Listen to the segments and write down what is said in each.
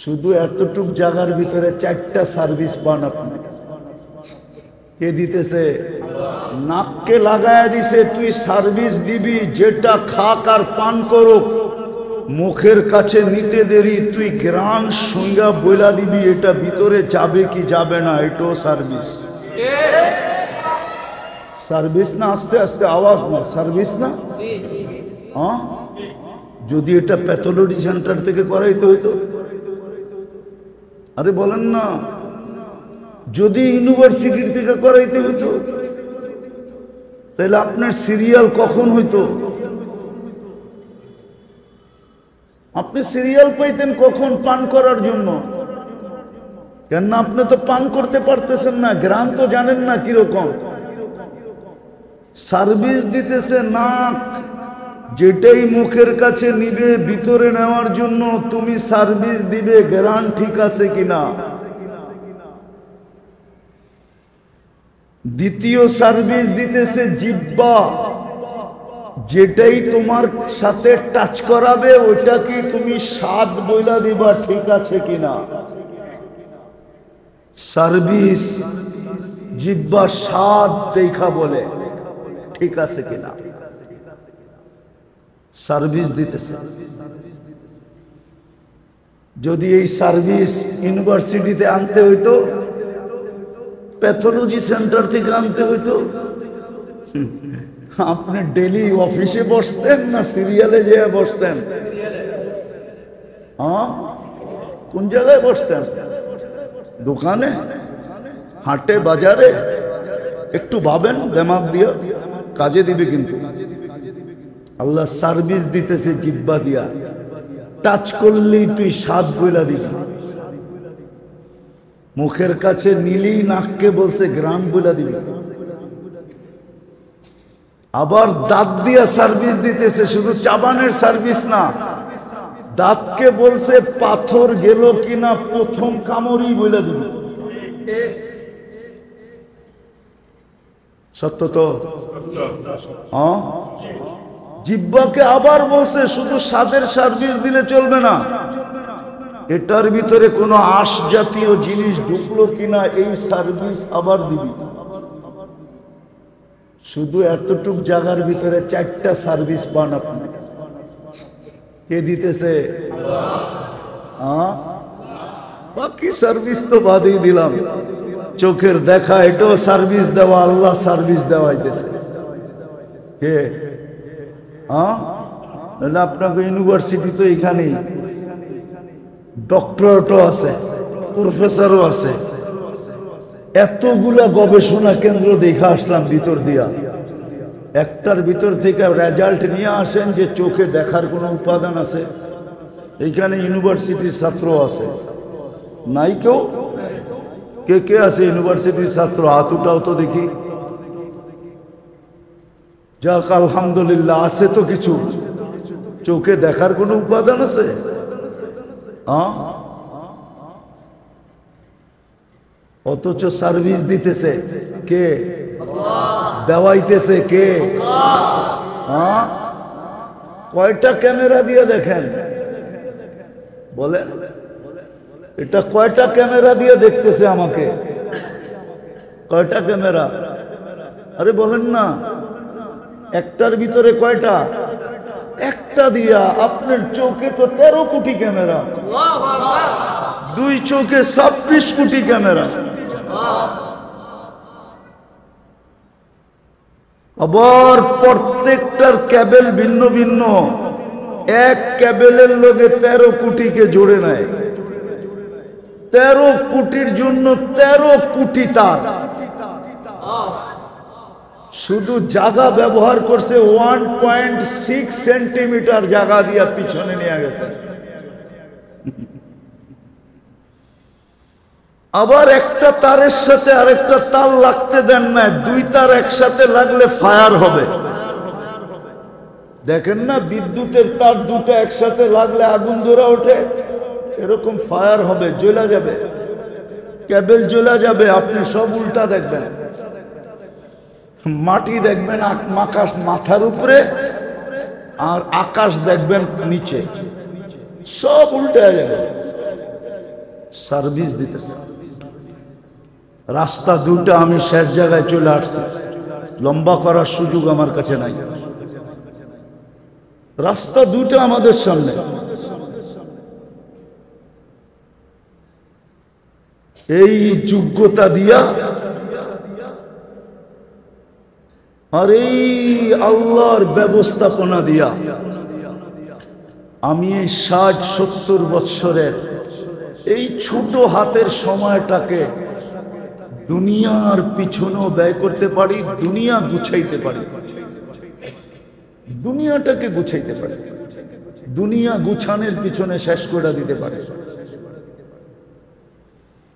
শুধু এতটুক জায়গার ভিতরে 4টা সার্ভিস পান আপনি। কে দিতেছে? নাককে লাগায় দিছে, তুই সার্ভিস দিবি, যেটা খাক আর পান করুক, মুখের কাছে নিতে দেরি তুই গ্রান সঙ্গা বইলা দিবি এটা ভিতরে যাবে কি যাবে না, এটাও সার্ভিস। সার্ভিস না? আস্তে আস্তে আওয়াজ না, সার্ভিস না? হ্যাঁ, যদি এটা প্যাথোলজি সেন্টার থেকে করাইতে হইতো, আরে বলেন না, যদি ইউনিভার্সিটি থেকে করাইতে হইতো, তাহলে আপনার সিরিয়াল কখন হইতো? আপনি সিরিয়াল পাইতেন কখন পান করার জন্য? কেন না, আপনি তো পান করতে পারতেছেন না, গ্রাম তো জানেন না কিরকম। সার্ভিস দিতেছে নাক, যেটাই মুখের কাছে নিবে ভিতরে নেওয়ার জন্য তুমি সার্ভিস দিবে গ্রান ঠিক আছে কিনা। দ্বিতীয় সার্ভিস দিতেছে জিহ্বা, যেটাই তোমার সাথে টাচ করাবে ওইটা কি তুমি স্বাদ বইলা দিবা ঠিক আছে কিনা। সার্ভিস জিহ্বা স্বাদ দেখা বলে ঠিক আছে কিনা, সার্ভিস দিতেছে। যদি এই সার্ভিস ইউনিভার্সিটিতে আনতে হইতো, প্যাথোলজি সেন্টার থেকে আনতে হইতো, আপনি ডেলি অফিসে বসতেন না সিরিয়ালে যেয়ে বসতেন? হ্যাঁ, কোন জায়গায় বসতেন? দোকানে, হাটে, বাজারে? একটু ভাবেন দিমাগ দিয়া, কাজে দিবে কিন্তু। আল্লাহ সার্ভিস দিতেছে জিহ্বা দিয়া, টাচ করলেই তুই স্বাদ বইলা দিবি, মুখের কাছে নিলেই নাককে বলছে গ্রাম বইলা দিবি। আবার দাঁত দিয়া সার্ভিস দিতেছে, শুধু চাবানের সার্ভিস না, দাঁতকে বলছে পাথর গেল কিনা প্রথম কামড়ই বইলা দিবি। সত্য তো? হ্যাঁ। জিহ্বাকে আবার বলছে শুধু স্বাদের সার্ভিস দিলে চলবে না, এটার ভিতরে কোনো আঁশ জাতীয় জিনিস ঢুকলো কিনা এই সার্ভিস আবার দিবি। শুধু এতটুক জায়গার ভিতরে 4টা সার্ভিস পান আপনি। কে দিতেছে? বাকি সার্ভিস তো বাদই দিলাম, চোখের দেখা এটাও সার্ভিস দেওয়া, আল্লাহ সার্ভিস দেওয়াইতেছে। কে? আপনাকে ইউনিভার্সিটি তো এখানেই, ডক্টরেটও আছে, প্রফেসরও আছে, এতগুলা গবেষণা কেন্দ্র দেখা আসলাম ভিতর দিয়া, একটার ভিতর থেকে রেজাল্ট নিয়ে আসেন যে চোখে দেখার কোনো উপাদান আছে? এইখানে ইউনিভার্সিটির ছাত্র আছে নাই কেউ? কে কে আছে ইউনিভার্সিটির ছাত্র? হাত উঠাও তো দেখি। যাক আলহামদুলিল্লাহ, আছে তো কিছু। চোখে দেখার কোনো উপাদান আছে? অথচ সার্ভিস দিতেছে কে? দেওয়াইতেছে কে? কয়টা ক্যামেরা দিয়ে দেখেন বলেন, এটা কয়টা ক্যামেরা দিয়ে দেখতেছে আমাকে? কয়টা ক্যামেরা? আরে বলেন না, একটার ভিতরে কয়টা? একটা দিয়া আপনার চোখে তো 13 কোটি ক্যামেরা, 2 চোখে 26 কোটি ক্যামেরা। আবার প্রত্যেকটার ক্যাবেল ভিন্ন ভিন্ন, এক ক্যাবেলের লগে 13 কোটিকে জোড়ে নেয়, 13 কোটির জন্য 13 কোটি তার। শুধু জায়গা ব্যবহার করছে 1.6 সেন্টিমিটার জায়গা দিয়া পিছনে নিয়ে গেছে। আবার একটা তারের সাথে আরেকটা তার লাগতে দেন না, 2 তার একসাথে লাগলে ফায়ার হবে। দেখেন না, বিদ্যুতের তার 2টা একসাথে লাগলে আগুন ধরে ওঠে, এরকম ফায়ার হবে, জ্বলা যাবে, কেবল জ্বলা যাবে। আপনি সব উল্টা দেখবেন, মাটি দেখবেন আকাশ মাথার উপরে, আর আকাশ দেখবেন নিচে, সব উল্টে যাবে। সার্ভিস দিতেছে। রাস্তা দুটা আমি শেষ জায়গায় চলে আসছি, লম্বা করার সুযোগ আমার কাছে নাই। রাস্তা দুটা আমাদের সামনে, এই যোগ্যতা দিয়া আর এই আল্লাহর ব্যবস্থাপনা দিয়া আমি এই 60-70 বৎসরের এই ছোট হাতের সময়টাকে দুনিয়ার পিছনেও ব্যয় করতে পারি, দুনিয়া গুছাইতে পারি, দুনিয়াটাকে গুছাইতে পারি, দুনিয়া গুছানোর পিছনে শেষ করে দিতে পারি।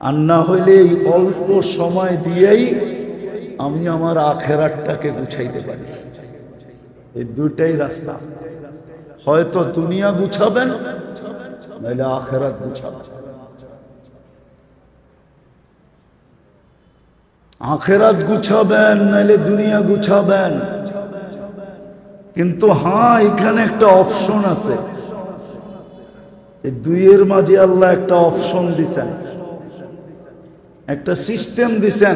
আর না হইলে এই অল্প সময় দিয়েই আমি আমার আখেরাতটাকে গুছাইতে পারি। এই দুইটাই রাস্তা, হয়তো দুনিয়া গুছাবেন নাহলে আখেরাত গুছাবেন। আখেরাত গুছাবেন নাহলে দুনিয়া গুছাবেন। কিন্তু হ্যাঁ, এখানে একটা অপশন আছে, এই দুইয়ের মাঝে আল্লাহ একটা অপশন দিছেন, একটা সিস্টেম দিছেন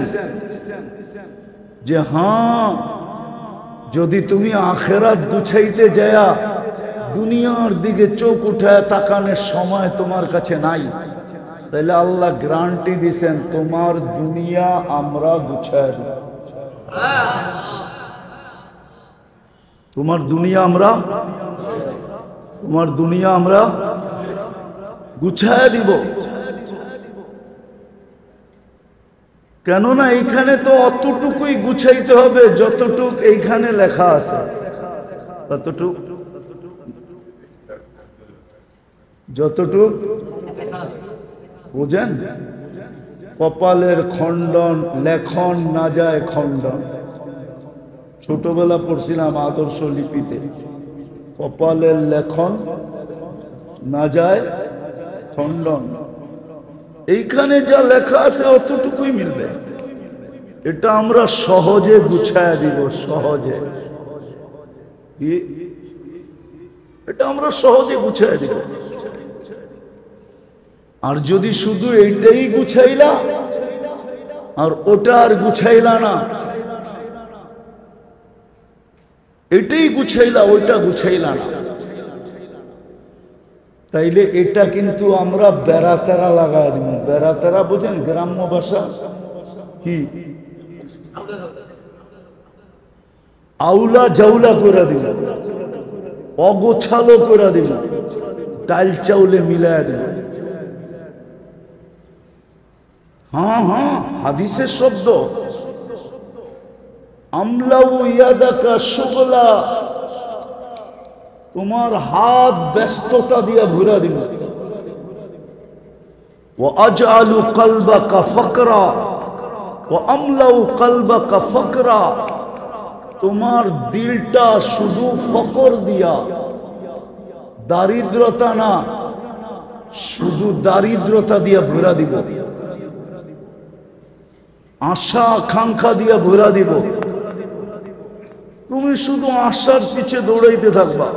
যে হ্যাঁ, যদি তুমি আখেরাত গুছাইতে যায়া দুনিয়ার দিকে চোখ উঠায় তাকানোর সময় তোমার কাছে নাই, তাহলে আল্লাহ গ্যারান্টি দিছেন তোমার দুনিয়া আমরা গুছায় দিব। তোমার দুনিয়া আমরা গুছায় দিব। কেননা এইখানে তো অতটুকুই গুছাইতে হবে যতটুক এইখানে লেখা আছে, ততটুক যতটুক বুঝেন। কপালের খণ্ডন লেখন না যায় খণ্ডন। ছোটবেলা পড়ছিলাম আদর্শ লিপিতে, কপালের লেখন না যায় খণ্ডন। এইখানে যা লেখা আছে অতটুকুই মিলবে। এটা আমরা সহজে গুছায় দিব, সহজে। এটা আমরা সহজে গুছায় দিব। আর যদি শুধু এইটাই গুছাইলা আর ওটা আর গুছাইলা না, এটাই গুছাইলা ওইটা গুছাইলা না, তাইলে এটা কিন্তু আমরা বেড়াতেরা লাগাই দিব। বেড়াতেরা বুঝেন গ্রাম্য ভাষা কি? আউলা জাউলা করে দিব, অগোছালো করে দিব, ডাল চাউলে মিলায় দিব। হ্যাঁ হ্যাঁ, হাদিসের শব্দ, আমলাউ ইয়াদাকা শুগলা, তোমার হাত ব্যস্ততা দিয়ে ভরা দিব। ওয়া আজআলু কলবাকা ফাকরা ওয়া আমলাউ কলবাকা ফাকরা, তোমার দিলটা শুধু ফকর দিয়া, দারিদ্রতা না, শুধু দারিদ্রতা দিয়া ভরা দিব। আশা আকাঙ্ক্ষা দিয়া ভরা দিব। তুমি শুধু আশার পিছে দৌড়াইতে থাকবা।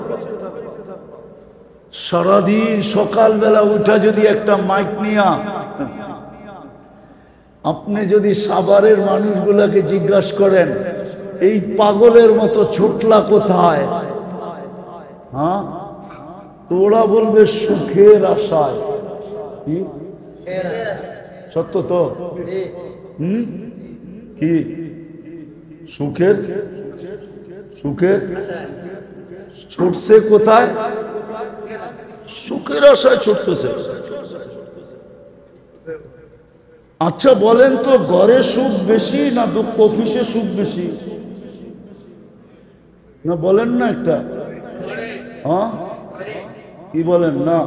সারাদিন সকালবেলা উঠা যদি একটা মাইক নিয়া আপনি যদি সাভারের মানুষগুলাকে জিজ্ঞাসা করেন এই পাগলের মতো ছুটলা কোথায়, হ্যাঁ, তো ওরা বলবে সুখের আশায়। সত্য তো? কি সুখের ছুটছে কোথায়? সুখের আশায় ছুটতেছে। আচ্ছা বলেন তো, ঘরে সুখ বেশি না দুঃখ, অফিসে সুখ বেশি? না বলেন না একটা, হ্যাঁ কি বলেন না?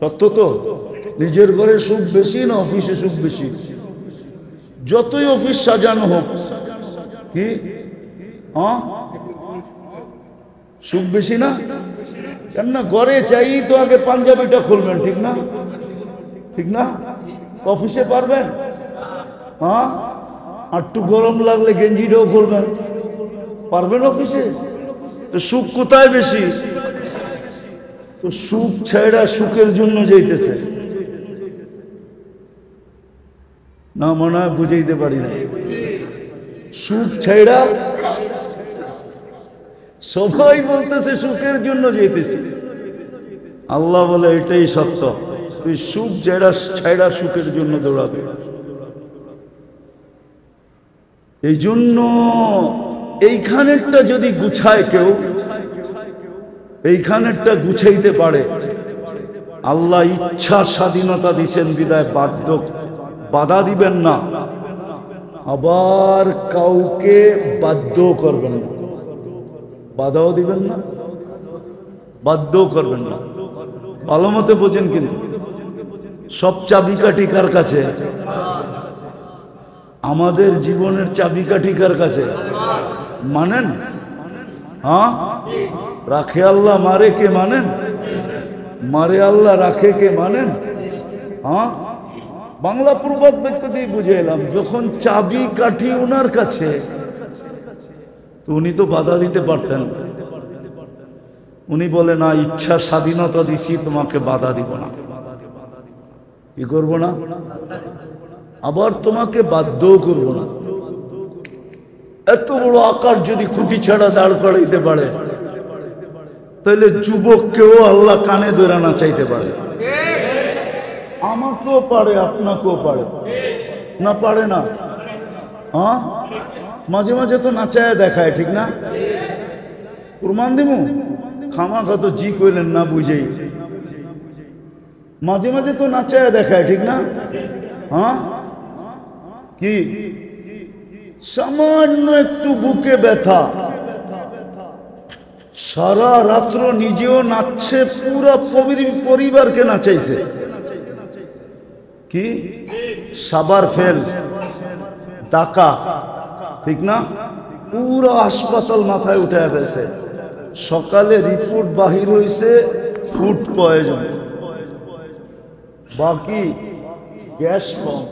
সত্য তো? নিজের ঘরে সুখ বেশি না অফিসে সুখ বেশি? যতই অফিস সাজানো হোক, কি হ্যাঁ সুখ বেশি না? কেননা ঘরে চাই তো আগে পাঞ্জাবিটা খুলবেন, ঠিক না? ঠিক না? অফিসে পারবেন? হ্যাঁ, আর একটু গরম লাগলে গেঞ্জিটাও খুলবেন, পারবেন অফিসে? তো সুখ কোথায় বেশি? তো সুখ ছেড়া সুখের জন্য যাইতেছে। না মনে হয় বুঝাইতে পারি না। সুখ ছেড়া সবাই বলতেছে সুখের জন্য যেতেছি, আল্লাহ বলে এটাই সত্য, তুই সুখ ছেড়া সুখের জন্য দৌড়াবে। এই জন্য এইখানেরটা যদি গুছায় কেউ, এইখানেরটা গুছাইতে পারে, আল্লাহ ইচ্ছা স্বাধীনতা দিছেন বিদায় বাধা দিবেন না, আবার কাউকে বাধ্য করবেন না, বাধাও দিবেন না, বাধ্যও করবেন না। ভালো মতে বোঝেন কিন্তু সব চাবিকাঠি কার কাছে? আমাদের জীবনের চাবিকাঠি কার কাছে? মানেন? হ্যাঁ, রাখে আল্লাহ, মারে কে মানেন? মারে আল্লাহ, রাখে কে মানেন? হ্যাঁ, বাংলা প্রবাদ বাক্য দিয়ে বুঝে এলাম, যখন চাবি কাঠি ওনার কাছে, তো উনি তো বাধা দিতে পারতেন। উনি বলে না, ইচ্ছা স্বাধীনতা দিছি, তোমাকে বাধা দিব না। কি করব না? আবার তোমাকে বাধ্যও করব না। এত বড় আকার যদি খুঁটি ছাড়া দাঁড় করাইতে পারে, তাহলে যুবককেও আল্লাহ কানে ধরে না চাইতে পারে। আমাকেও পারে, আপনাকেও পারে, না পারে না? হ্যাঁ, মাঝে মাঝে তো নাচায় দেখায়, ঠিক না? প্রমাণ দিমু, খামাখা তো জি কইলেন না বুঝেই, মাঝে মাঝে তো নাচায় দেখায়, ঠিক না? হ্যাঁ, কি সামান্য একটু বুকে ব্যথা, সারা রাত্র নিজেও নাচছে, পুরো পরিবারকে নাচাইছে। কি সাবার ফেল, টাকা, ঠিক না? পুরো হাসপাতাল মাথায় উঠে ফেলছে। সকালে রিপোর্ট বাহির হইছে ফুড পয়জন, বাকি গ্যাস ফর্ম।